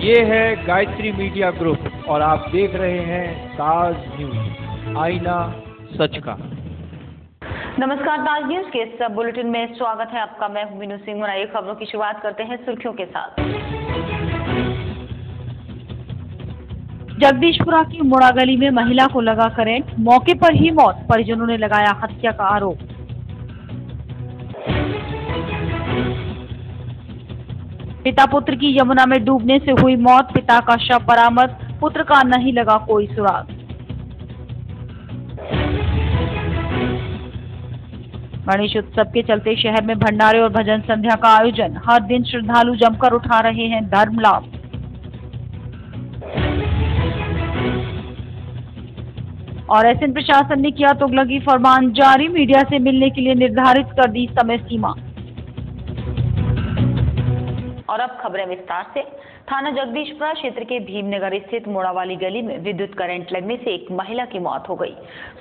ये है Gayatri media group और आप देख रहे हैं ताज न्यूज, आईना सच का। नमस्कार, ताज न्यूज के इस बुलेटिन में स्वागत है आपका। मैं हूं मीनू सिंह और आइए खबरों की शुरुआत करते हैं सुर्खियों के साथ। जगदीशपुरा की मुड़ा गली में महिला को लगा करंट, मौके पर ही मौत, परिजनों ने लगाया हत्या का आरोप। पिता पुत्र की यमुना में डूबने से हुई मौत, पिता का शव बरामद, पुत्र का नहीं लगा कोई सुराग। गणेश उत्सव के चलते शहर में भंडारे और भजन संध्या का आयोजन, हर दिन श्रद्धालु जमकर उठा रहे हैं धर्म लाभ। और एसएन प्रशासन ने किया तुगलकी फरमान जारी, मीडिया से मिलने के लिए निर्धारित कर दी समय सीमा। और अब खबरें विस्तार से। थाना जगदीशपुरा क्षेत्र के भीमनगर स्थित मोड़ावाली गली में विद्युत करंट लगने से एक महिला की मौत हो गई।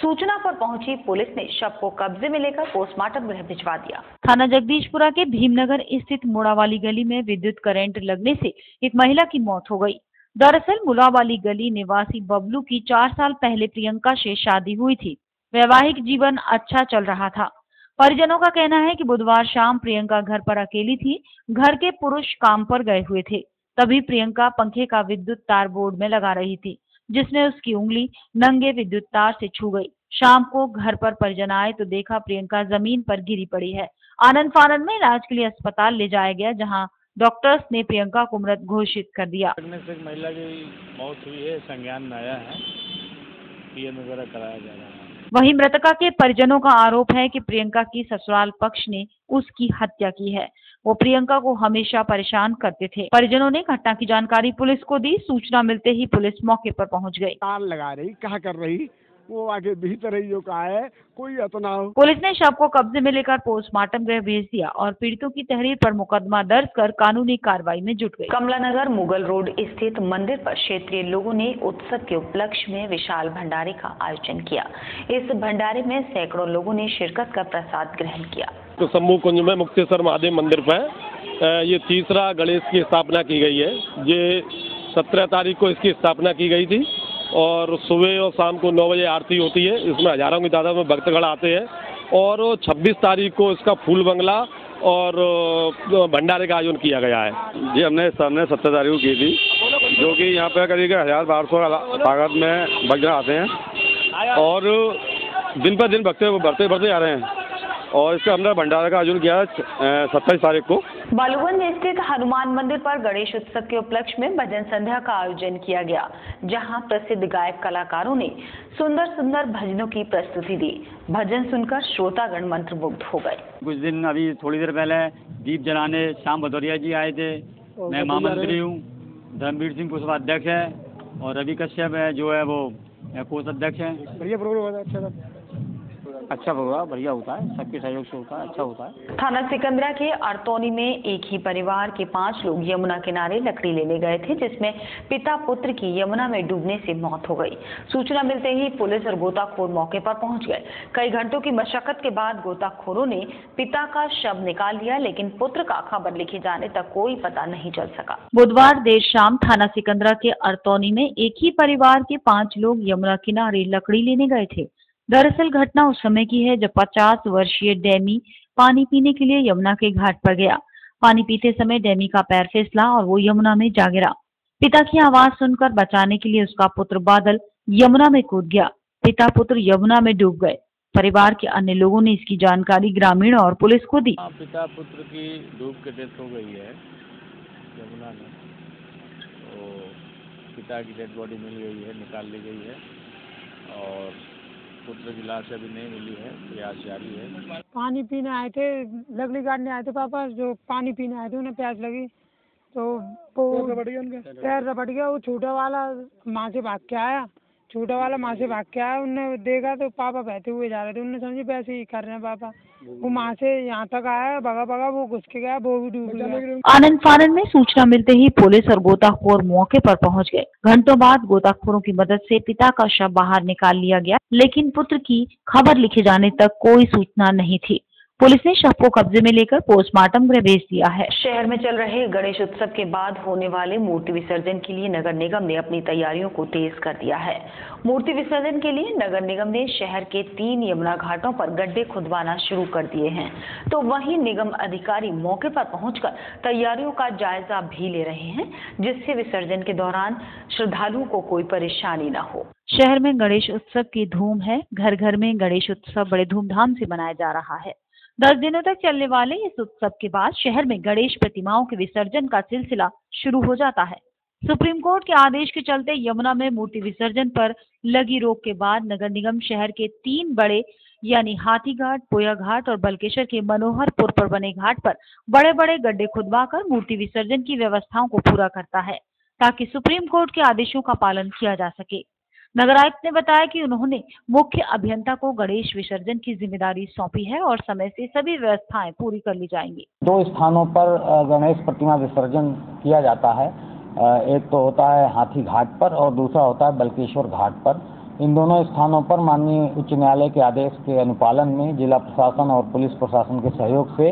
सूचना पर पहुंची पुलिस ने शव को कब्जे में लेकर पोस्टमार्टम गृह भिजवा दिया। थाना जगदीशपुरा के भीमनगर स्थित मोड़ावाली गली में विद्युत करंट लगने से एक महिला की मौत हो गई। दरअसल मोड़ावाली गली निवासी बबलू की 4 साल पहले प्रियंका से शादी हुई थी। वैवाहिक जीवन अच्छा चल रहा था। परिजनों का कहना है कि बुधवार शाम प्रियंका घर पर अकेली थी। घर के पुरुष काम पर गए हुए थे। तभी प्रियंका पंखे का विद्युत तार बोर्ड में लगा रही थी, जिसमें उसकी उंगली नंगे विद्युत तार से छू गई। शाम को घर पर परिजन आए तो देखा प्रियंका जमीन पर गिरी पड़ी है। आनंद फानंद में इलाज के लिए अस्पताल ले जाया गया, जहां डॉक्टर्स ने प्रियंका को मृत घोषित कर दिया। महिला की मौत हुई है, संज्ञान में आया है, पीएम वगैरह कराया जा रहा है। वहीं मृतका के परिजनों का आरोप है कि प्रियंका की ससुराल पक्ष ने उसकी हत्या की है। वो प्रियंका को हमेशा परेशान करते थे। परिजनों ने घटना की जानकारी पुलिस को दी। सूचना मिलते ही पुलिस मौके पर पहुंच गई। तार लगा रही, क्या कर रही, वो आगे भीतर ही जो कहा है कोई इतना। पुलिस ने शव को कब्जे में लेकर पोस्टमार्टम गृह भेज दिया और पीड़ितों की तहरीर पर मुकदमा दर्ज कर कानूनी कार्रवाई में जुट गई। कमलानगर मुगल रोड स्थित मंदिर पर क्षेत्रीय लोगों ने उत्सव के उपलक्ष्य में विशाल भंडारे का आयोजन किया। इस भंडारे में सैकड़ों लोगों ने शिरकत कर प्रसाद ग्रहण किया। तो शंभू कुंज में मुक्तेश्वर महादेव मंदिर पर ये तीसरा गणेश की स्थापना की गई है। ये 17 तारीख को इसकी स्थापना की गई थी और सुबह और शाम को 9 बजे आरती होती है। इसमें हजारों की तादाद में भक्तगण आते हैं और 26 तारीख को इसका फूल बंगला और भंडारे का आयोजन किया गया है। जी हमने 17 तारीख को की थी, जो कि यहाँ पे करीब 1000-1200 तादाद में भक्तगण आते हैं और दिन पर दिन भक्त बढ़ते जा रहे हैं और इसका हमने भंडारा का आयोजन किया है 27 तारीख को। बालूगंज स्थित हनुमान मंदिर पर गणेश उत्सव के उपलक्ष्य में भजन संध्या का आयोजन किया गया, जहां प्रसिद्ध गायक कलाकारों ने सुंदर सुंदर भजनों की प्रस्तुति दी। भजन सुनकर श्रोतागण मंत्रमुग्ध हो गए। कुछ दिन अभी थोड़ी देर पहले दीप जलाने श्याम भदौरिया जी आए थे। मैं महामंत्री हूँ, धर्मवीर सिंह कुशवाहा अध्यक्ष है और रवि कश्यप है जो है वो कोषाध्यक्ष है। बढ़िया प्रोग्राम, अच्छा प्रोग्राम बढ़िया होता है, सबके सहयोग से होता है, अच्छा होता है। थाना सिकंदरा के अरतौनी में एक ही परिवार के 5 लोग यमुना किनारे लकड़ी लेने गए थे, जिसमें पिता पुत्र की यमुना में डूबने से मौत हो गई। सूचना मिलते ही पुलिस और गोताखोर मौके पर पहुंच गए। कई घंटों की मशक्कत के बाद गोताखोरों ने पिता का शव निकाल लिया, लेकिन पुत्र का खबर लिखे जाने तक कोई पता नहीं चल सका। बुधवार देर शाम थाना सिकंदरा के अरतौनी में एक ही परिवार के 5 लोग यमुना किनारे लकड़ी लेने गए थे। दरअसल घटना उस समय की है जब 50 वर्षीय डैमी पानी पीने के लिए यमुना के घाट पर गया। पानी पीते समय डैमी का पैर फिसला और वो यमुना में जा गिरा। पिता की आवाज सुनकर बचाने के लिए उसका पुत्र बादल यमुना में कूद गया। पिता पुत्र यमुना में डूब गए। परिवार के अन्य लोगों ने इसकी जानकारी ग्रामीण और पुलिस को दी। पिता पुत्र की डूब के डेथ हो गई है यमुना में, तो पिता की डेड बॉडी मिल गई है, निकाल ली गई है और पुत्र की लाश अभी नहीं मिली है, प्रयास जारी है। पानी पीने आए थे, लकड़ी काटने आए थे पापा, जो पानी पीने आए थे उन्हें प्यास लगी तो पैर रपट गया। वो छोटा वाला माँ से भाग के आया, उनने देखा तो पापा बहते हुए जा रहे थे, उनने समझे पैसे ही कर रहे हैं पापा। वो माँ से यहाँ तक आया, भगा वो घुस के गया, वो भी डूब गया। आनंद फानंद में सूचना मिलते ही पुलिस और गोताखोर मौके पर पहुंच गए। घंटों बाद गोताखोरों की मदद से पिता का शव बाहर निकाल लिया गया, लेकिन पुत्र की खबर लिखे जाने तक कोई सूचना नहीं थी। पुलिस ने शव को कब्जे में लेकर पोस्टमार्टम गृह भेज दिया है। शहर में चल रहे गणेश उत्सव के बाद होने वाले मूर्ति विसर्जन के लिए नगर निगम ने अपनी तैयारियों को तेज कर दिया है। मूर्ति विसर्जन के लिए नगर निगम ने शहर के 3 यमुना घाटों पर गड्ढे खुदवाना शुरू कर दिए हैं, तो वहीं निगम अधिकारी मौके पर पहुंचकर तैयारियों का जायजा भी ले रहे हैं, जिससे विसर्जन के दौरान श्रद्धालुओं को कोई परेशानी न हो। शहर में गणेश उत्सव की धूम है। घर घर में गणेश उत्सव बड़े धूमधाम से मनाया जा रहा है। 10 दिनों तक चलने वाले इस उत्सव के बाद शहर में गणेश प्रतिमाओं के विसर्जन का सिलसिला शुरू हो जाता है। सुप्रीम कोर्ट के आदेश के चलते यमुना में मूर्ति विसर्जन पर लगी रोक के बाद नगर निगम शहर के 3 बड़े यानी हाथी घाट, पोया घाट और बलकेश्वर के मनोहरपुर पर बने घाट पर बड़े बड़े गड्ढे खुदवाकर मूर्ति विसर्जन की व्यवस्थाओं को पूरा करता है, ताकि सुप्रीम कोर्ट के आदेशों का पालन किया जा सके। नगर आयुक्त ने बताया कि उन्होंने मुख्य अभियंता को गणेश विसर्जन की जिम्मेदारी सौंपी है और समय से सभी व्यवस्थाएं पूरी कर ली जाएंगी। 2 स्थानों पर गणेश प्रतिमा विसर्जन किया जाता है। एक तो होता है हाथी घाट पर और दूसरा होता है बलकेश्वर घाट पर। इन दोनों स्थानों पर माननीय उच्च न्यायालय के आदेश के अनुपालन में जिला प्रशासन और पुलिस प्रशासन के सहयोग से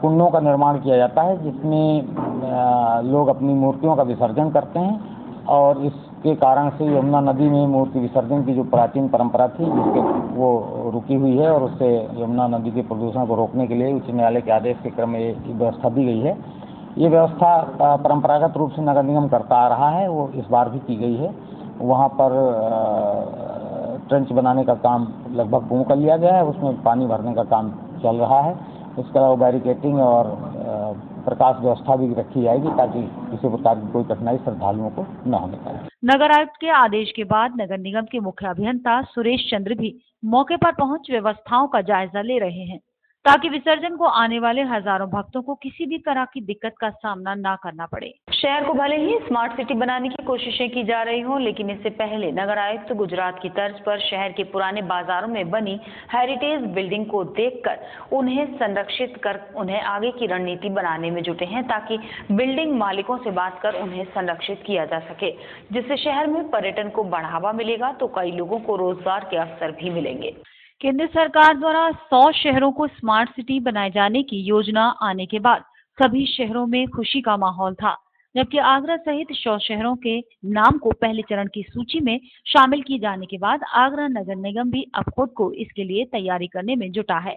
कुंडों का निर्माण किया जाता है, जिसमें लोग अपनी मूर्तियों का विसर्जन करते हैं। और इसके कारण से यमुना नदी में मूर्ति विसर्जन की जो प्राचीन परंपरा थी जिसके वो रुकी हुई है, और उससे यमुना नदी के प्रदूषण को रोकने के लिए उच्च न्यायालय के आदेश के क्रम में ये व्यवस्था दी गई है। ये व्यवस्था परंपरागत रूप से नगर निगम करता आ रहा है, वो इस बार भी की गई है। वहाँ पर ट्रेंच बनाने का काम लगभग पूर्ण कर लिया गया है, उसमें पानी भरने का काम चल रहा है। इसके अलावा बैरिकेटिंग और प्रकाश व्यवस्था भी रखी जाएगी, ताकि किसी प्रकार की कोई कठिनाई श्रद्धालुओं को न होने पाए। नगर आयुक्त के आदेश के बाद नगर निगम के मुख्य अभियंता सुरेश चंद्र भी मौके पर पहुंच व्यवस्थाओं का जायजा ले रहे हैं, ताकि विसर्जन को आने वाले हजारों भक्तों को किसी भी तरह की दिक्कत का सामना न करना पड़े। शहर को भले ही स्मार्ट सिटी बनाने की कोशिशें की जा रही हों, लेकिन इससे पहले नगर आयुक्त गुजरात की तर्ज पर शहर के पुराने बाजारों में बनी हेरिटेज बिल्डिंग को देखकर उन्हें संरक्षित कर उन्हें आगे की रणनीति बनाने में जुटे हैं, ताकि बिल्डिंग मालिकों से बात कर उन्हें संरक्षित किया जा सके, जिससे शहर में पर्यटन को बढ़ावा मिलेगा तो कई लोगों को रोजगार के अवसर भी मिलेंगे। केंद्र सरकार द्वारा 100 शहरों को स्मार्ट सिटी बनाए जाने की योजना आने के बाद सभी शहरों में खुशी का माहौल था, जबकि आगरा सहित 100 शहरों के नाम को पहले चरण की सूची में शामिल किए जाने के बाद आगरा नगर निगम भी अब खुद को इसके लिए तैयारी करने में जुटा है।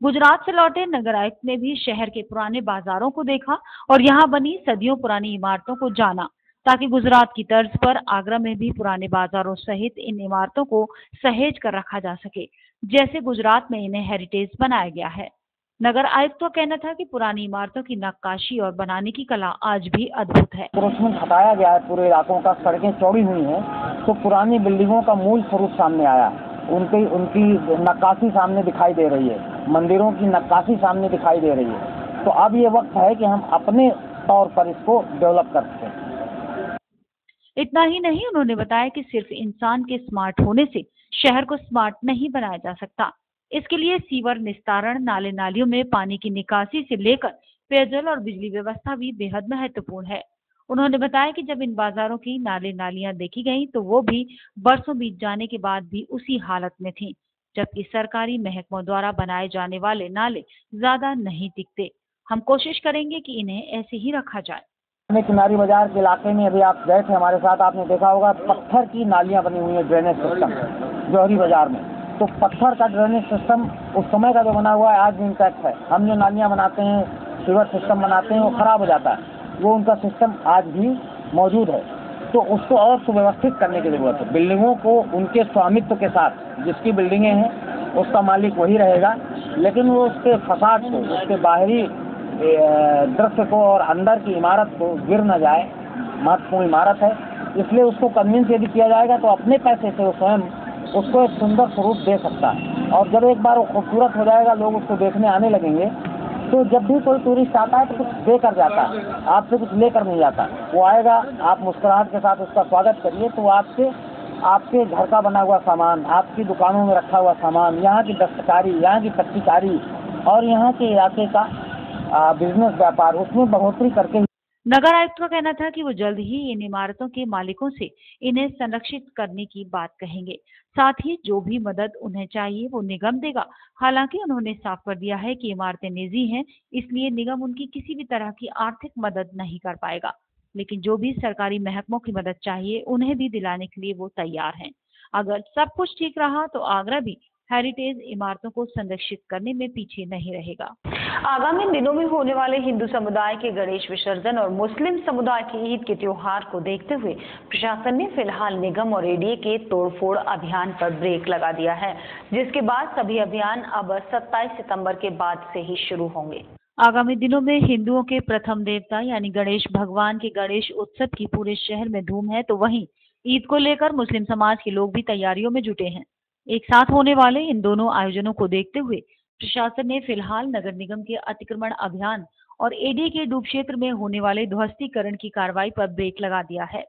गुजरात से लौटे नगर आयुक्त ने भी शहर के पुराने बाजारों को देखा और यहाँ बनी सदियों पुरानी इमारतों को जाना, ताकि गुजरात की तर्ज पर आगरा में भी पुराने बाजारों सहित इन इमारतों को सहेज कर रखा जा सके, जैसे गुजरात में इन्हें हेरिटेज बनाया गया है। नगर आयुक्त का कहना था कि पुरानी इमारतों की नक्काशी और बनाने की कला आज भी अद्भुत है। उसमें हटाया गया है पूरे इलाकों का, सड़कें चौड़ी हुई हैं, तो पुरानी बिल्डिंगों का मूल स्वरूप सामने आया, उनकी नक्काशी सामने दिखाई दे रही है, मंदिरों की नक्काशी सामने दिखाई दे रही है। तो अब ये वक्त है कि हम अपने तौर पर इसको डेवलप कर सकें। इतना ही नहीं, उन्होंने बताया कि सिर्फ इंसान के स्मार्ट होने से शहर को स्मार्ट नहीं बनाया जा सकता। इसके लिए सीवर निस्तारण, नाले नालियों में पानी की निकासी से लेकर पेयजल और बिजली व्यवस्था भी बेहद महत्वपूर्ण है। उन्होंने बताया कि जब इन बाजारों की नाले नालियां देखी गईं, तो वो भी बरसों बीत जाने के बाद भी उसी हालत में थीं, जबकि सरकारी महकमों द्वारा बनाए जाने वाले नाले ज्यादा नहीं टिकते। हम कोशिश करेंगे कि इन्हें ऐसे ही रखा जाए। किनारी बाजार के इलाके में अभी आप गए थे हमारे साथ, आपने देखा होगा पत्थर की नालियां बनी हुई है, ड्रेनेज सिस्टम जौहरी बाजार में। तो पत्थर का ड्रेनेज सिस्टम उस समय का जो बना हुआ है आज भी इंटैक्ट है। हम जो नालियां बनाते हैं, सीवर सिस्टम बनाते हैं, वो खराब हो जाता है, वो उनका सिस्टम आज भी मौजूद है। तो उसको और सुव्यवस्थित करने की जरूरत है। बिल्डिंगों को उनके स्वामित्व के साथ, जिसकी बिल्डिंगें हैं उसका मालिक वही रहेगा, लेकिन वो उसके फसाद को, उसके बाहरी दृश्य को और अंदर की इमारत को गिर न जाए। महत्वपूर्ण इमारत है, इसलिए उसको कन्विंस यदि किया जाएगा तो अपने पैसे से वो स्वयं उसको एक सुंदर स्वरूप दे सकता है। और जब एक बार वो खूबसूरत हो जाएगा, लोग उसको देखने आने लगेंगे, तो जब भी कोई टूरिस्ट आता है तो कुछ देकर जाता है, आपसे कुछ लेकर नहीं जाता। वो आएगा, आप मुस्कुराहट के साथ उसका स्वागत करिए, तो आपसे आपके घर का बना हुआ सामान, आपकी दुकानों में रखा हुआ सामान, यहाँ की दस्तकारी, यहाँ की पत्तीकारी और यहाँ के इलाके का बिजनेस व्यापार, उसमें बढ़ोतरी करके नगर आयुक्त का कहना था कि वो जल्द ही इन इमारतों के मालिकों से इन्हें संरक्षित करने की बात कहेंगे। साथ ही जो भी मदद उन्हें चाहिए वो निगम देगा। हालांकि उन्होंने साफ कर दिया है कि इमारतें निजी हैं, इसलिए निगम उनकी किसी भी तरह की आर्थिक मदद नहीं कर पाएगा। लेकिन जो भी सरकारी महकमों की मदद चाहिए उन्हें भी दिलाने के लिए वो तैयार हैं। अगर सब कुछ ठीक रहा तो आगरा भी हेरिटेज इमारतों को संरक्षित करने में पीछे नहीं रहेगा। आगामी दिनों में होने वाले हिंदू समुदाय के गणेश विसर्जन और मुस्लिम समुदाय के ईद के त्योहार को देखते हुए प्रशासन ने फिलहाल निगम और एडीए के तोड़फोड़ अभियान पर ब्रेक लगा दिया है, जिसके बाद सभी अभियान अब 27 सितंबर के बाद से ही शुरू होंगे। आगामी दिनों में हिंदुओं के प्रथम देवता यानी गणेश भगवान के गणेश उत्सव की पूरे शहर में धूम है, तो वहीं ईद को लेकर मुस्लिम समाज के लोग भी तैयारियों में जुटे हैं। एक साथ होने वाले इन दोनों आयोजनों को देखते हुए प्रशासन ने फिलहाल नगर निगम के अतिक्रमण अभियान और एडीए के डूब क्षेत्र में होने वाले ध्वस्तीकरण की कार्रवाई पर ब्रेक लगा दिया है,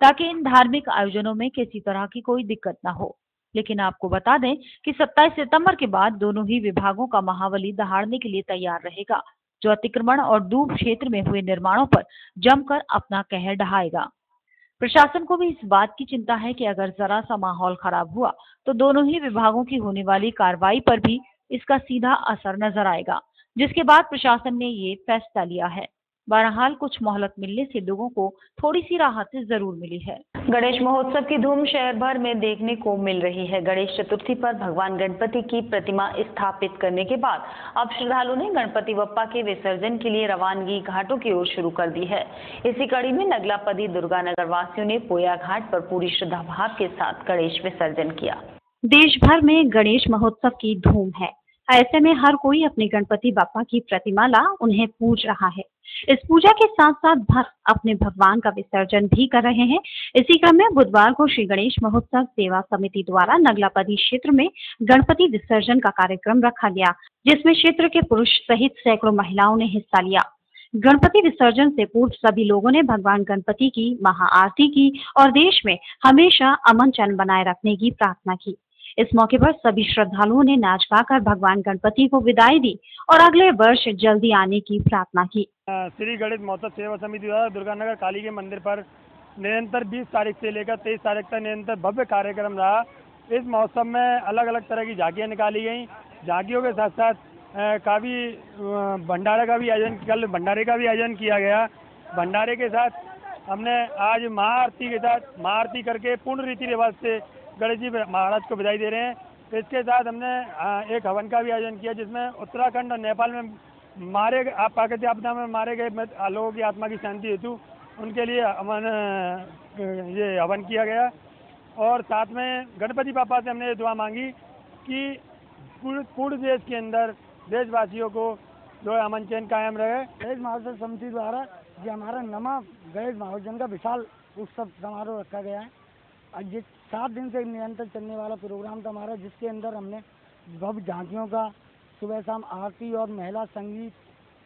ताकि इन धार्मिक आयोजनों में किसी तरह की कोई दिक्कत न हो। लेकिन आपको बता दें कि 27 सितंबर के बाद दोनों ही विभागों का महाबली दहाड़ने के लिए तैयार रहेगा, जो अतिक्रमण और डूब क्षेत्र में हुए निर्माणों पर जमकर अपना कहर ढहाएगा। प्रशासन को भी इस बात की चिंता है कि अगर जरा सा माहौल खराब हुआ तो दोनों ही विभागों की होने वाली कार्रवाई पर भी इसका सीधा असर नजर आएगा, जिसके बाद प्रशासन ने ये फैसला लिया है। बहरहाल कुछ मोहलत मिलने से लोगों को थोड़ी सी राहत जरूर मिली है। गणेश महोत्सव की धूम शहर भर में देखने को मिल रही है। गणेश चतुर्थी पर भगवान गणपति की प्रतिमा स्थापित करने के बाद अब श्रद्धालुओं ने गणपति बप्पा के विसर्जन के लिए रवानगी घाटों की ओर शुरू कर दी है। इसी कड़ी में नगलापदी दुर्गानगर वासियों ने पोया घाट पर पूरी श्रद्धा भाव के साथ गणेश विसर्जन किया। देश भर में गणेश महोत्सव की धूम है। ऐसे में हर कोई अपने गणपति बापा की प्रतिमा ला उन्हें पूज रहा है। इस पूजा के साथ साथ भक्त अपने भगवान का विसर्जन भी कर रहे हैं। इसी क्रम में बुधवार को श्री गणेश महोत्सव सेवा समिति द्वारा नगलापदी क्षेत्र में गणपति विसर्जन का कार्यक्रम रखा गया, जिसमें क्षेत्र के पुरुष सहित सैकड़ों महिलाओं ने हिस्सा लिया। गणपति विसर्जन से पूर्व सभी लोगों ने भगवान गणपति की महाआरती की और देश में हमेशा अमन चैन बनाए रखने की प्रार्थना की। इस मौके पर सभी श्रद्धालुओं ने नाच गाकर भगवान गणपति को विदाई दी और अगले वर्ष जल्दी आने की प्रार्थना की। श्री गणेश महोत्सव सेवा समिति द्वारा दुर्गानगर काली के मंदिर पर निरंतर 20 तारीख से लेकर 23 तारीख तक निरंतर भव्य कार्यक्रम रहा। इस महोत्सव में अलग अलग तरह की झांकियाँ निकाली गई। झांकियों के साथ साथ काफ़ी भंडारे का भी आयोजन किया गया। भंडारे के साथ हमने आज महाआरती करके पूर्ण रीति रिवाज से गणेश जी महाराज को विदाई दे रहे हैं। इसके साथ हमने एक हवन का भी आयोजन किया, जिसमें उत्तराखंड और नेपाल में प्राकृतिक आपदा में मारे गए लोगों की आत्मा की शांति हेतु उनके लिए ये हवन किया गया। और साथ में गणपति बापा से हमने ये दुआ मांगी कि पूर्ण देश के अंदर देशवासियों को जो अमन चैन कायम रहे। गणेश महोत्सव समिति द्वारा ये हमारा नमा गणेश महोत्सव का विशाल उत्सव समारोह रखा गया है। आज ये 7 दिन से निरंतर चलने वाला प्रोग्राम था हमारा, जिसके अंदर हमने भव्य झांकियों का, सुबह शाम आरती और महिला संगीत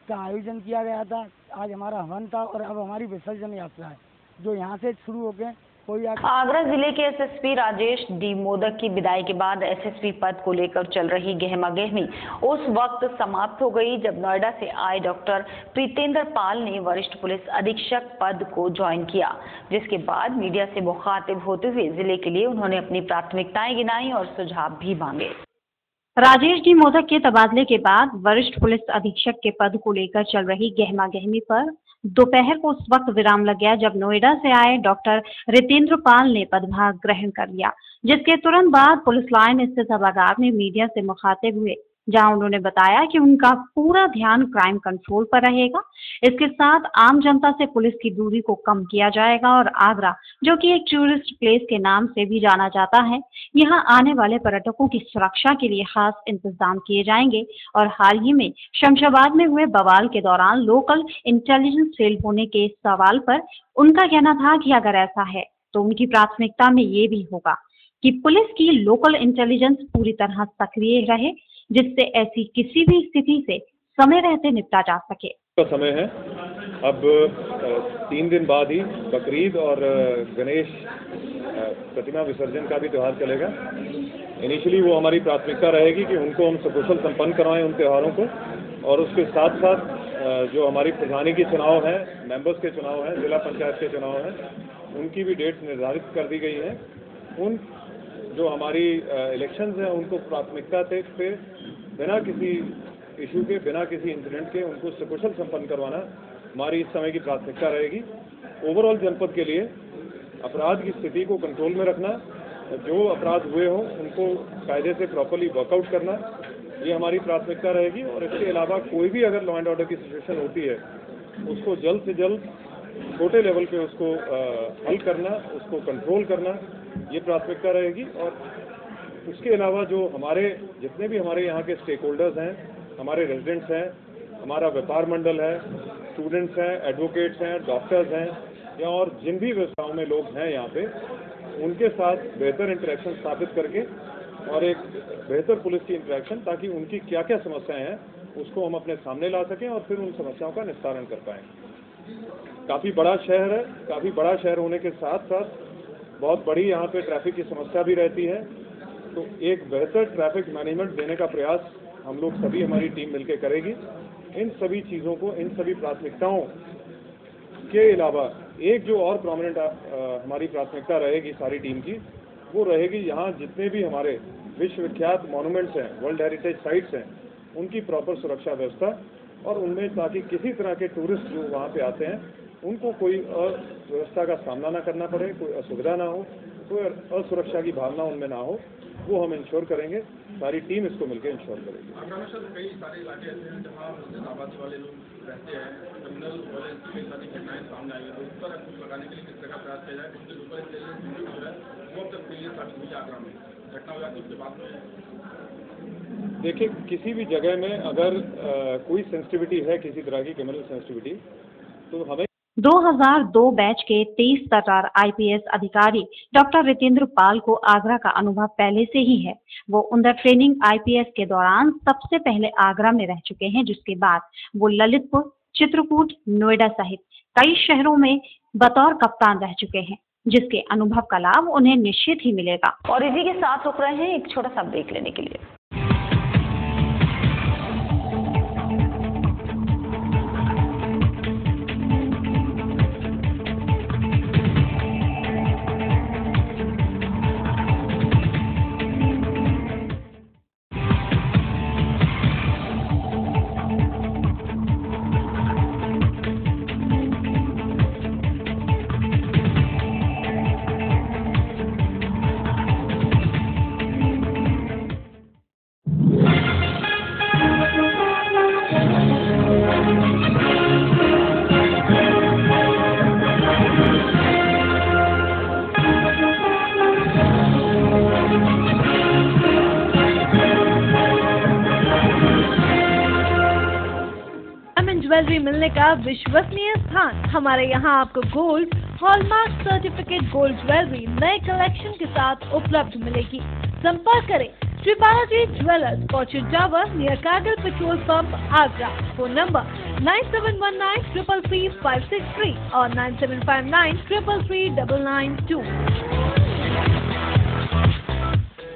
का आयोजन किया गया था। आज हमारा हवन था और अब हमारी विसर्जन यात्रा है, जो यहाँ से शुरू होकर आगरा जिले के एसएसपी राजेश डी मोदक की विदाई के बाद एसएसपी पद को लेकर चल रही गहमागहमी उस वक्त समाप्त हो गई जब नोएडा से आए डॉक्टर प्रीतेंद्र पाल ने वरिष्ठ पुलिस अधीक्षक पद को ज्वाइन किया, जिसके बाद मीडिया से मुखातिब होते हुए जिले के लिए उन्होंने अपनी प्राथमिकताएं गिनाई और सुझाव भी मांगे। राजेश डी मोदक के तबादले के बाद वरिष्ठ पुलिस अधीक्षक के पद को लेकर चल रही गहमागहमी पर दोपहर को उस वक्त विराम लग गया जब नोएडा से आए डॉक्टर रितेंद्र पाल ने पदभार ग्रहण कर लिया, जिसके तुरंत बाद पुलिस लाइन स्थित सभागार में मीडिया से मुखातिब हुए, जहां उन्होंने बताया कि उनका पूरा ध्यान क्राइम कंट्रोल पर रहेगा। इसके साथ आम जनता से पुलिस की दूरी को कम किया जाएगा और आगरा, जो कि एक टूरिस्ट प्लेस के नाम से भी जाना जाता है, यहां आने वाले पर्यटकों की सुरक्षा के लिए खास इंतजाम किए जाएंगे। और हाल ही में शमशाबाद में हुए बवाल के दौरान लोकल इंटेलिजेंस फेल होने के सवाल पर उनका कहना था कि अगर ऐसा है तो उनकी प्राथमिकता में ये भी होगा कि पुलिस की लोकल इंटेलिजेंस पूरी तरह सक्रिय रहे, जिससे ऐसी किसी भी स्थिति से समय रहते निपटा जा सके। तो समय है, अब 3 दिन बाद ही बकरीद और गणेश प्रतिमा विसर्जन का भी त्यौहार चलेगा। इनिशियली वो हमारी प्राथमिकता रहेगी कि उनको हम सकुशल संपन्न करवाएं उन त्योहारों को, और उसके साथ साथ जो हमारी प्रधानी के चुनाव हैं, मेंबर्स के चुनाव हैं, जिला पंचायत के चुनाव हैं, उनकी भी डेट्स निर्धारित कर दी गई हैं। उन जो हमारी इलेक्शंस हैं उनको प्राथमिकता पे बिना किसी इशू के, बिना किसी इंसिडेंट के उनको सकुशल संपन्न करवाना हमारी इस समय की प्राथमिकता रहेगी। ओवरऑल जनपद के लिए अपराध की स्थिति को कंट्रोल में रखना, जो अपराध हुए हों उनको कायदे से प्रॉपर्ली वर्कआउट करना, ये हमारी प्राथमिकता रहेगी। और इसके अलावा कोई भी अगर लॉ एंड ऑर्डर की सिचुएशन होती है उसको जल्द से जल्द छोटे लेवल पे उसको हल करना, उसको कंट्रोल करना, ये प्राथमिकता रहेगी। और उसके अलावा जो हमारे जितने भी हमारे यहाँ के स्टेक होल्डर्स हैं, हमारे रेजिडेंट्स हैं, हमारा व्यापार मंडल है, स्टूडेंट्स हैं, एडवोकेट्स हैं, डॉक्टर्स हैं, या और जिन भी व्यवसायों में लोग हैं यहाँ पे, उनके साथ बेहतर इंटरेक्शन स्थापित करके और एक बेहतर पुलिस की इंटरेक्शन, ताकि उनकी क्या क्या समस्याएं हैं उसको हम अपने सामने ला सकें और फिर उन समस्याओं का निस्तारण कर पाएँ। काफ़ी बड़ा शहर है, काफ़ी बड़ा शहर होने के साथ साथ बहुत बड़ी यहाँ पे ट्रैफिक की समस्या भी रहती है। तो एक बेहतर ट्रैफिक मैनेजमेंट देने का प्रयास हम लोग सभी, हमारी टीम मिलकर करेगी। इन सभी चीज़ों को, इन सभी प्राथमिकताओं के अलावा एक जो और प्रोमिनेंट हमारी प्राथमिकता रहेगी सारी टीम की, वो रहेगी यहाँ जितने भी हमारे विश्वविख्यात मॉन्यूमेंट्स हैं, वर्ल्ड हेरिटेज साइट्स हैं, उनकी प्रॉपर सुरक्षा व्यवस्था, और उनमें ताकि किसी तरह के टूरिस्ट जो वहाँ पे आते हैं उनको कोई अव्यवस्था का सामना ना करना पड़े, कोई असुविधा ना हो, कोई असुरक्षा की भावना उनमें ना हो, वो हम इंश्योर करेंगे। सारी टीम इसको मिलकर इंश्योर करेगी। कई सारे इलाके ऐसे हैं जहाँ आबादी वाले लोग रहते हैं, क्रिमिनल वायलेंस की सारी घटनाएं सामने आई है, तो उस पर अंकुश लगाने के लिए किस तरह का प्रयास किया जाए? क्योंकि सुपर इंटेलिजेंस जो है वो अब तक फेलियर साबित हुई आगरा में घटना हो जाती है, उसके बाद में देखिए, किसी भी जगह में अगर कोई सेंसिटिविटी है, किसी तरह की क्रिमिनल सेंसिटिविटी, तो हमें 2002 बैच के 23 तर्रार आईपीएस अधिकारी डॉक्टर रितेंद्र पाल को आगरा का अनुभव पहले से ही है। वो अंडर ट्रेनिंग आईपीएस के दौरान सबसे पहले आगरा में रह चुके हैं, जिसके बाद वो ललितपुर, चित्रकूट, नोएडा सहित कई शहरों में बतौर कप्तान रह चुके हैं, जिसके अनुभव का लाभ उन्हें निश्चित ही मिलेगा। और इसी के साथ रुक रहे हैं एक छोटा सा ब्रेक लेने के लिए। ज्वेलरी मिलने का विश्वसनीय स्थान। हमारे यहाँ आपको gold, hallmark certificate gold jewellery नए कलेक्शन के साथ उपलब्ध मिलेगी। संपर्क करें Shri Balaji jewellers, fortune tower near Kargil petrol pump, Agra. Phone number 9719333563 और 9759333992।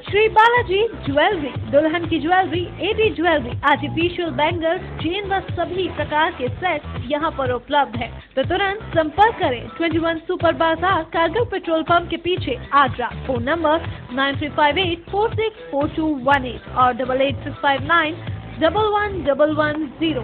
श्री बालाजी ज्वेलरी, दुल्हन की jewellery, AD jewellery, artificial bangles, chain व सभी प्रकार के सेट यहाँ पर उपलब्ध है। तो तुरंत संपर्क करें 21 सुपर बाजार, कारगिल पेट्रोल पंप के पीछे, आगरा। फोन नंबर 9358464218 और 8865911110।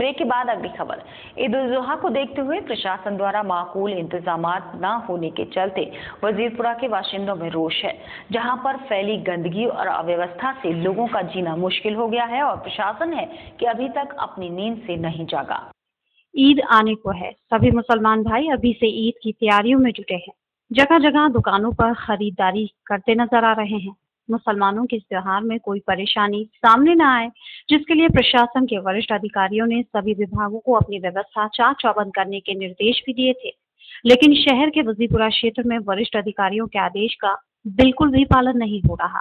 ब्रेक के बाद अगली खबर। ईद उल जुहा को देखते हुए प्रशासन द्वारा माकूल इंतजामात न होने के चलते वजीरपुरा के बाशिंदों में रोष है, जहां पर फैली गंदगी और अव्यवस्था से लोगों का जीना मुश्किल हो गया है और प्रशासन है कि अभी तक अपनी नींद से नहीं जागा। ईद आने को है, सभी मुसलमान भाई अभी से ईद की तैयारियों में जुटे हैं। जगह जगह दुकानों पर खरीदारी करते नजर आ रहे हैं। मुसलमानों के इस त्योहार में कोई परेशानी सामने न आए, जिसके लिए प्रशासन के वरिष्ठ अधिकारियों ने सभी विभागों को अपनी व्यवस्था चाक चौबंद करने के निर्देश भी दिए थे। लेकिन शहर के वजीरपुरा क्षेत्र में वरिष्ठ अधिकारियों के आदेश का बिल्कुल भी पालन नहीं हो रहा।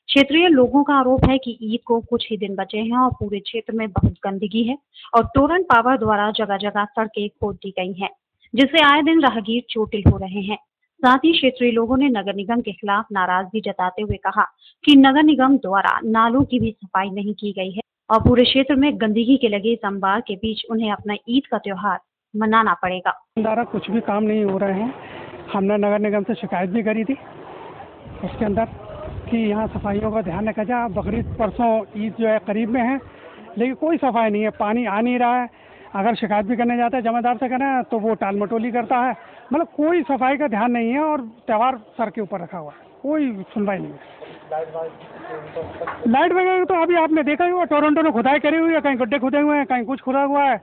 क्षेत्रीय लोगों का आरोप है कि ईद को कुछ ही दिन बचे हैं और पूरे क्षेत्र में बहुत गंदगी है और टोरंट पावर द्वारा जगह जगह सड़कें खोद दी गई हैं, जिससे आए दिन राहगीर चोटिल हो रहे हैं। साथ ही क्षेत्रीय लोगों ने नगर निगम के खिलाफ नाराजगी जताते हुए कहा कि नगर निगम द्वारा नालों की भी सफाई नहीं की गई है और पूरे क्षेत्र में गंदगी के लगे इस अंबार के बीच उन्हें अपना ईद का त्योहार मनाना पड़ेगा। द्वारा कुछ भी काम नहीं हो रहे हैं। हमने नगर निगम से शिकायत भी करी थी उसके अंदर कि यहाँ सफाइयों का ध्यान रखा जाए। बकरीद परसों ईद जो है करीब में है, लेकिन कोई सफाई नहीं है, पानी आ नहीं रहा है। अगर शिकायत भी करने जाता है जमादार से करना है तो वो टाल मटोली करता है। मतलब कोई सफाई का ध्यान नहीं है और त्यौहार सर के ऊपर रखा हुआ है, कोई सुनवाई नहीं है। लाइट वगैरह तो अभी आपने देखा ही हुआ, टोरंटो में खुदाई करी हुई है, कहीं गड्ढे खुदे हुए हैं, कहीं कुछ खुदा हुआ है,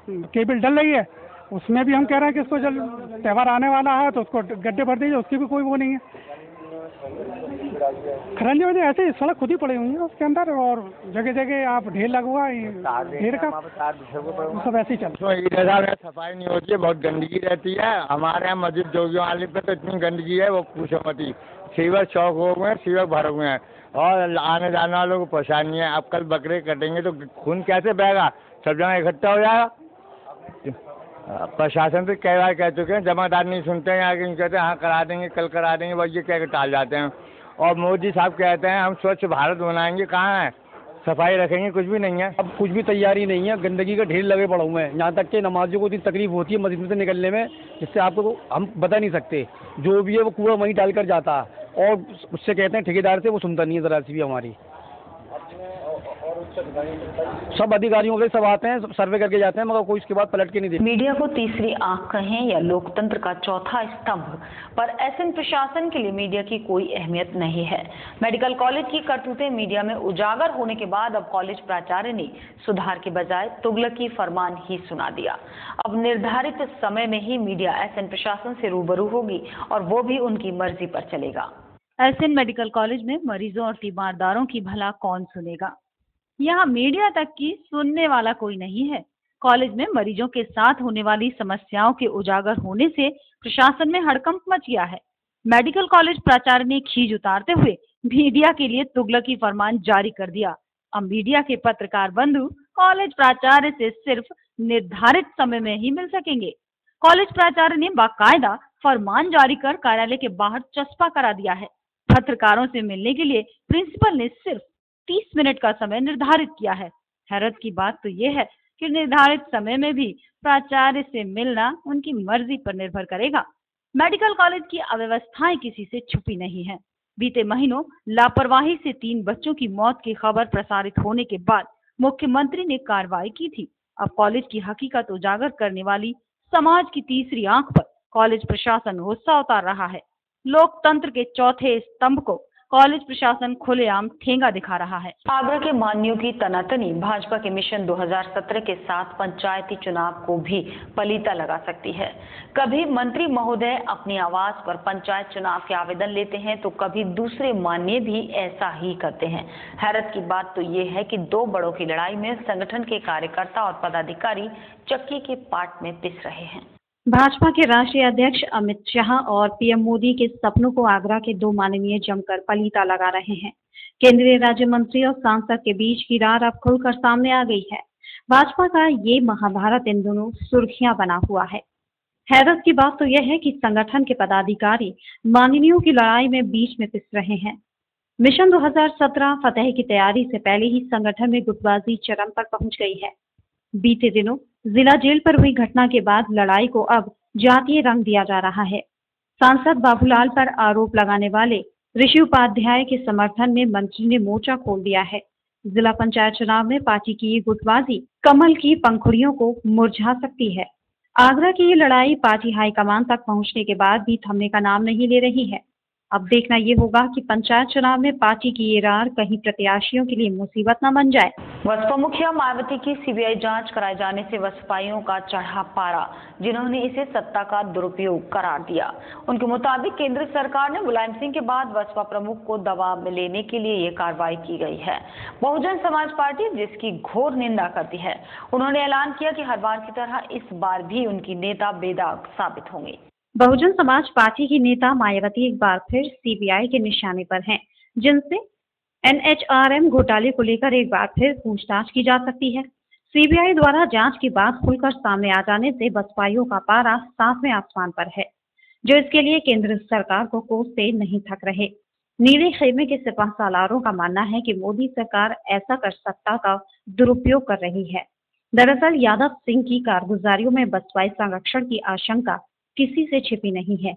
केबल डल रही है। उसमें भी हम कह रहे हैं कि इसको जब त्यौहार आने वाला है तो उसको गड्ढे भर दीजिए, उसकी भी कोई वो नहीं है। खरंजे वजह ऐसे सड़क खुद ही पड़ी हुई है उसके अंदर और जगह जगह आप ढेर लगा हुआ है, ढेर का सब ऐसे ही चल। ईद सफाई नहीं होती है, बहुत गंदगी रहती है। हमारे यहाँ मस्जिद जोगियों वाले पे तो इतनी गंदगी है वो पूछो मत ही। सीवर चौक हो गए हैं, सीवर भरे हुए हैं और आने जाने वालों को परेशानी है। अब कल बकरे कटेंगे तो खून कैसे बहेगा, सब जगह इकट्ठा हो जाएगा। प्रशासन से कई बार कह चुके हैं, जमादार नहीं सुनते हैं, आगे कहते हैं हाँ करा देंगे, कल करा देंगे, बस ये कह के टाल जाते हैं। और मोदी साहब कहते हैं हम स्वच्छ भारत बनाएंगे, कहाँ है सफाई रखेंगे, कुछ भी नहीं है। अब कुछ भी तैयारी नहीं है, गंदगी का ढेर लगे पड़े हुए हैं। यहाँ तक कि नमाजियों को इतनी तकलीफ होती है मस्जिद से निकलने में, जिससे आपको हम बता नहीं सकते। जो भी है वो कूड़ा वहीं डाल कर जाता है और उससे कहते हैं ठेकेदार से, वो सुनता नहीं है जरा सी भी हमारी। सब अधिकारियों के सब आते हैं, सर्वे करके जाते हैं, मगर कोई इसके बाद पलट के नहीं देते। मीडिया को तीसरी आंख कहें या लोकतंत्र का चौथा स्तंभ, पर एसएन प्रशासन के लिए मीडिया की कोई अहमियत नहीं है। मेडिकल कॉलेज की करतूतें मीडिया में उजागर होने के बाद अब कॉलेज प्राचार्य ने सुधार के बजाय तुगलकी फरमान ही सुना दिया। अब निर्धारित समय में ही मीडिया एसएन प्रशासन से रूबरू होगी और वो भी उनकी मर्जी पर चलेगा। एसएन मेडिकल कॉलेज में मरीजों और तीमारदारों की भला कौन सुनेगा? यहाँ मीडिया तक की सुनने वाला कोई नहीं है। कॉलेज में मरीजों के साथ होने वाली समस्याओं के उजागर होने से प्रशासन में हड़कंप मच गया है। मेडिकल कॉलेज प्राचार्य ने खींच उतारते हुए मीडिया के लिए तुगलकी फरमान जारी कर दिया। अब मीडिया के पत्रकार बंधु कॉलेज प्राचार्य से सिर्फ निर्धारित समय में ही मिल सकेंगे। कॉलेज प्राचार्य ने बाकायदा फरमान जारी कर कार्यालय के बाहर चस्पा करा दिया है। पत्रकारों से मिलने के लिए प्रिंसिपल ने सिर्फ 30 मिनट का समय निर्धारित किया है। हैरत की बात तो यह है कि निर्धारित समय में भी प्राचार्य से मिलना उनकी मर्जी पर निर्भर करेगा। मेडिकल कॉलेज की अव्यवस्थाएं किसी से छुपी नहीं है। बीते महीनों लापरवाही से 3 बच्चों की मौत की खबर प्रसारित होने के बाद मुख्यमंत्री ने कार्रवाई की थी। अब कॉलेज की हकीकत उजागर करने वाली समाज की तीसरी आंख पर कॉलेज प्रशासन गुस्सा उतार रहा है। लोकतंत्र के चौथे स्तंभ को कॉलेज प्रशासन खुलेआम ठेंगा दिखा रहा है। आगरा के मान्यों की तनातनी भाजपा के मिशन 2017 के साथ पंचायती चुनाव को भी पलीता लगा सकती है। कभी मंत्री महोदय अपनी आवाज पर पंचायत चुनाव के आवेदन लेते हैं तो कभी दूसरे मान्य भी ऐसा ही करते हैं। हैरत की बात तो ये है कि 2 बड़ों की लड़ाई में संगठन के कार्यकर्ता और पदाधिकारी चक्की के पाट में पिस रहे हैं। भाजपा के राष्ट्रीय अध्यक्ष अमित शाह और पीएम मोदी के सपनों को आगरा के 2 माननीय जमकर पलीता लगा रहे हैं। केंद्रीय राज्य मंत्री और सांसद के बीच की रार अब खुलकर सामने आ गई है। भाजपा का ये महाभारत इन दोनों सुर्खियां बना हुआ है। हैरत की बात तो यह है कि संगठन के पदाधिकारी माननीयों की लड़ाई में बीच में पिस रहे हैं। मिशन 2017 फतेह की तैयारी से पहले ही संगठन में गुटबाजी चरम पर पहुंच गई है। बीते दिनों जिला जेल पर हुई घटना के बाद लड़ाई को अब जातीय रंग दिया जा रहा है। सांसद बाबूलाल पर आरोप लगाने वाले ऋषि उपाध्याय के समर्थन में मंत्री ने मोर्चा खोल दिया है। जिला पंचायत चुनाव में पार्टी की ये गुटबाजी कमल की पंखुड़ियों को मुरझा सकती है। आगरा की ये लड़ाई पार्टी हाईकमान तक पहुंचने के बाद भी थमने का नाम नहीं ले रही है। अब देखना ये होगा कि पंचायत चुनाव में पार्टी की ये रार कहीं प्रत्याशियों के लिए मुसीबत न बन जाए। बसपा मुखिया मायावती की सीबीआई जांच कराए जाने से बसपाइयों का चढ़ा पारा, जिन्होंने इसे सत्ता का दुरुपयोग करार दिया। उनके मुताबिक केंद्र सरकार ने मुलायम सिंह के बाद बसपा प्रमुख को दबाव में लेने के लिए ये कार्रवाई की गई है। बहुजन समाज पार्टी जिसकी घोर निंदा करती है, उन्होंने ऐलान किया कि हर बार की तरह इस बार भी उनकी नेता बेदाग साबित होंगे। बहुजन समाज पार्टी की नेता मायावती एक बार फिर सीबीआई के निशाने पर हैं, जिनसे एनएचआरएम घोटाले को लेकर एक बार फिर पूछताछ की जा सकती है। सीबीआई द्वारा जांच की बात खुलकर सामने आ जाने से बसपाइयों का पारा सातवें आसमान पर है, जो इसके लिए केंद्र सरकार को कोसते नहीं थक रहे। नीले खेमे के सिपह सालारों का मानना है कि मोदी सरकार ऐसा कर सत्ता का दुरुपयोग कर रही है। दरअसल यादव सिंह की कारगुजारियों में बसपाई संरक्षण की आशंका किसी से छिपी नहीं है।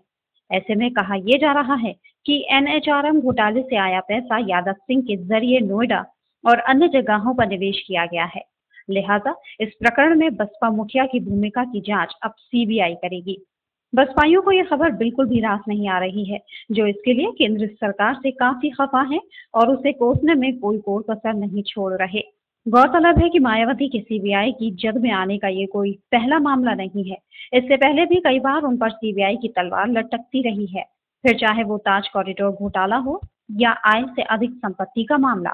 ऐसे में कहा यह जा रहा है कि एनएचआरएम घोटाले से आया पैसा यादव सिंह के जरिए नोएडा और अन्य जगहों पर निवेश किया गया है। लिहाजा इस प्रकरण में बसपा मुखिया की भूमिका की जांच अब सीबीआई करेगी। बसपाइयों को यह खबर बिल्कुल भी रास नहीं आ रही है, जो इसके लिए केंद्र सरकार से काफी खफा है और उसे कोसने में कोई कोर कसर नहीं छोड़ रहे। गौरतलब है कि मायावती के सीबीआई की जद में आने का ये कोई पहला मामला नहीं है। इससे पहले भी कई बार उन पर सीबीआई की तलवार लटकती रही है, फिर चाहे वो ताज कॉरिडोर घोटाला हो या आय से अधिक संपत्ति का मामला,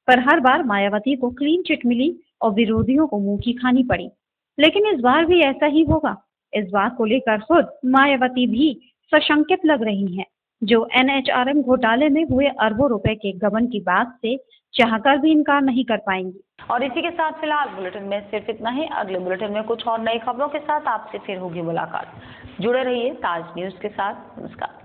पर हर बार मायावती को क्लीन चिट मिली और विरोधियों को मुंह की खानी पड़ी। लेकिन इस बार भी ऐसा ही होगा। इस बात को लेकर खुद मायावती भी सशंकित लग रही हैं, जो एनएचआरएम घोटाले में हुए अरबों रुपए के गबन की बात से चाहकर भी इनकार नहीं कर पाएंगी। और इसी के साथ फिलहाल बुलेटिन में सिर्फ इतना ही। अगले बुलेटिन में कुछ और नई खबरों के साथ आपसे फिर होगी मुलाकात। जुड़े रहिए ताज न्यूज के साथ। नमस्कार।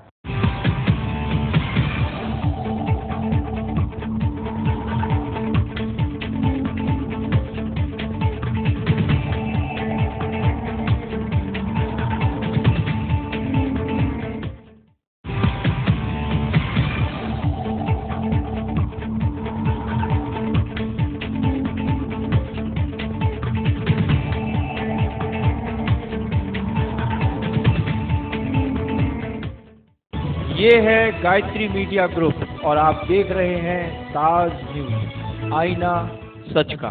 ये है गायत्री मीडिया ग्रुप और आप देख रहे हैं ताज न्यूज, आईना सच का।